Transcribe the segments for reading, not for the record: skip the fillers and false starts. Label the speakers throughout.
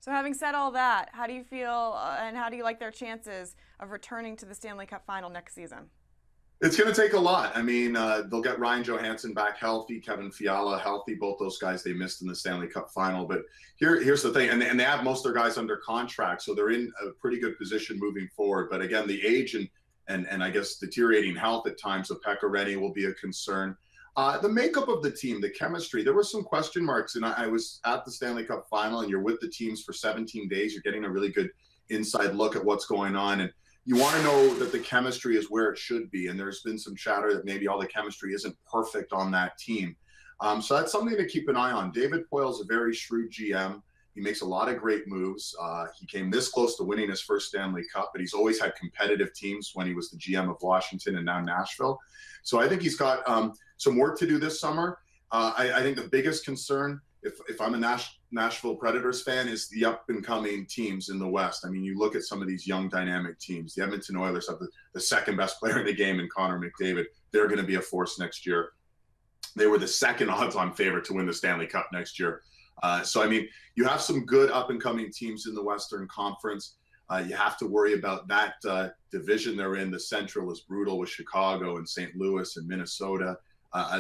Speaker 1: So having said all that, how do you feel and how do you like their chances of returning to the Stanley Cup Final next season?
Speaker 2: It's going to take a lot. I mean, they'll get Ryan Johansson back healthy, Kevin Fiala healthy. Both those guys they missed in the Stanley Cup Final. But here's the thing, and they have most of their guys under contract, so they're in a pretty good position moving forward. But again, the age and I guess deteriorating health at times of Pekka Rinne will be a concern. The makeup of the team, the chemistry, there were some question marks. And I was at the Stanley Cup Final, and you're with the teams for 17 days. You're getting a really good inside look at what's going on. And you want to know that the chemistry is where it should be. And there's been some chatter that maybe all the chemistry isn't perfect on that team. So that's something to keep an eye on. David Poyle's a very shrewd GM. He makes a lot of great moves. He came this close to winning his first Stanley Cup, but he's always had competitive teams when he was the GM of Washington and now Nashville. So I think he's got some work to do this summer. I think the biggest concern, if I'm a Nashville Predators fan, is the up-and-coming teams in the West. I mean, you look at some of these young, dynamic teams. The Edmonton Oilers have the second best player in the game in Connor McDavid. They're going to be a force next year. They were the second odds-on favorite to win the Stanley Cup next year. So, I mean, you have some good up-and-coming teams in the Western Conference. You have to worry about that division they're in. The Central is brutal with Chicago and St. Louis and Minnesota.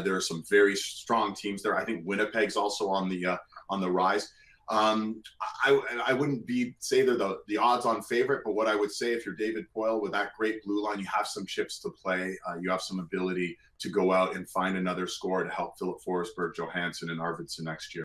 Speaker 2: There are some very strong teams there. I think Winnipeg's also on the rise. I wouldn't say they're the odds-on favorite, but what I would say, if you're David Poile with that great blue line, you have some chips to play. You have some ability to go out and find another score to help Philip Forsberg, Johansson, and Arvidsson next year.